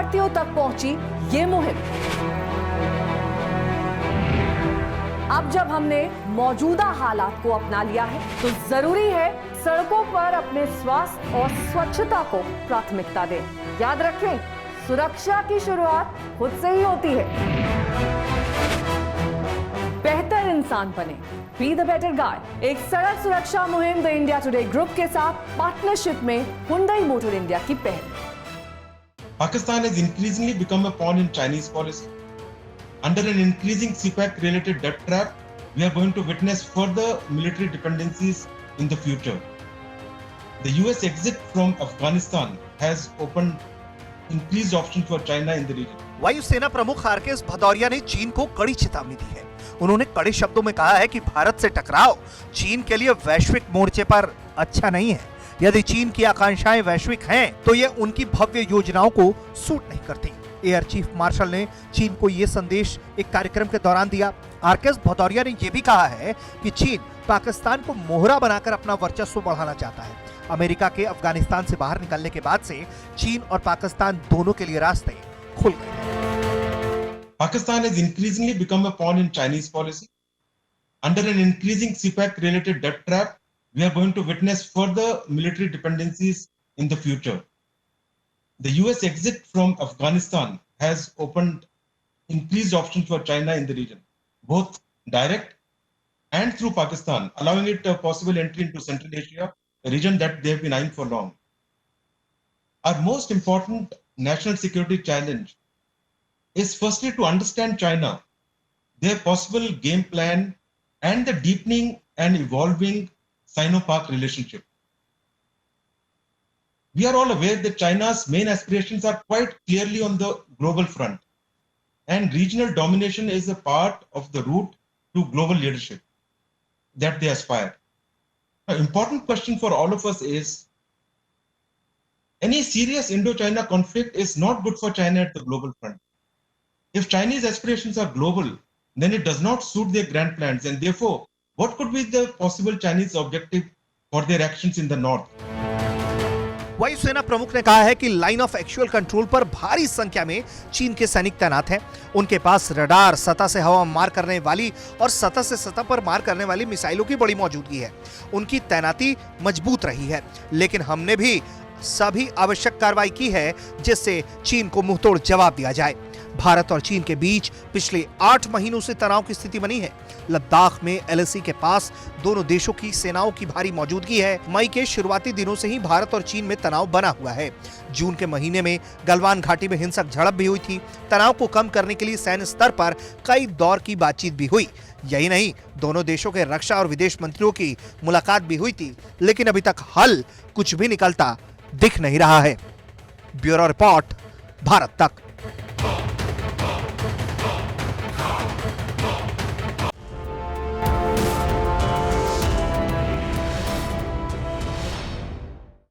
भारतीयों तक पहुंची ये मुहिम। अब जब हमने मौजूदा हालात को अपना लिया है तो जरूरी है सड़कों पर अपने स्वास्थ्य और स्वच्छता को प्राथमिकता दें। याद रखें, सुरक्षा की शुरुआत खुद से ही होती है। बेहतर इंसान बने, बी द बेटर गाय। एक सड़क सुरक्षा मुहिम द इंडिया टुडे ग्रुप के साथ पार्टनरशिप में हुंडई मोटर इंडिया की पहल। Pakistan has increasingly become a pawn in Chinese policy. Under an increasing CPEC-related debt trap, we are going to witness further military dependencies in the future. The US exit from Afghanistan has opened increased options for China in the region. वायुसेना प्रमुख RKS Bhadauria ने चीन को कड़ी चेतावनी दी है। उन्होंने कड़े शब्दों में कहा है कि भारत से टकराव चीन के लिए वैश्विक मोर्चे पर अच्छा नहीं है। यदि चीन की आकांक्षाएं वैश्विक हैं, तो ये उनकी भव्य योजनाओं को सूट नहीं करती। एयर चीफ मार्शल ने चीन को ये संदेश एक कार्यक्रम के दौरान दिया। आरकेएस भदौरिया ने यह भी कहा है कि चीन पाकिस्तान को मोहरा बनाकर अपना वर्चस्व बढ़ाना चाहता है। अमेरिका के अफगानिस्तान से बाहर निकलने के बाद से चीन और पाकिस्तान दोनों के लिए रास्ते खुल गए। Pakistan has increasingly become a pawn in Chinese policy. Under an increasing CPEC-related debt trap, we are going to witness further military dependencies in the future. The US exit from Afghanistan has opened increased options for China in the region, both direct and through Pakistan, allowing it a possible entry into Central Asia, a region that they have been eyeing for long. Our most important national security challenge is firstly to understand China, their possible game plan, and the deepening and evolving Sino-Pak relationship. We are all aware that China's main aspirations are quite clearly on the global front, and regional domination is a part of the route to global leadership that they aspire. An important question for all of us is, any serious Indo-China conflict is not good for China at the global front. If Chinese aspirations are global, then it does not suit their grand plans, and therefore, what could be the possible Chinese objective for their actions in the north? वायुसेना प्रमुख ने कहा है कि line of actual control पर भारी संख्या में चीन के सैनिक तैनात हैं। उनके पास रडार, सतह से हवा मार करने वाली और सतह से सतह पर मार करने वाली मिसाइलों की बड़ी मौजूदगी है। उनकी तैनाती मजबूत रही है, लेकिन हमने भी सभी आवश्यक कार्रवाई की है जिससे चीन को मुंहतोड़ जवाब दिया जाए। भारत और चीन के बीच पिछले 8 महीनों से तनाव की स्थिति बनी है। लद्दाख में LAC के पास दोनों देशों की सेनाओं की भारी मौजूदगी है। मई के शुरुआती दिनों से ही भारत और चीन में तनाव बना हुआ है। जून के महीने में गलवान घाटी में हिंसक झड़प भी हुई थी। तनाव को कम करने के लिए सैन्य स्तर पर कई दौर की बातचीत भी हुई। यही नहीं, दोनों देशों के रक्षा और विदेश मंत्रियों की मुलाकात भी हुई थी, लेकिन अभी तक हल कुछ भी निकलता दिख नहीं रहा है। ब्यूरो रिपोर्ट, भारत तक।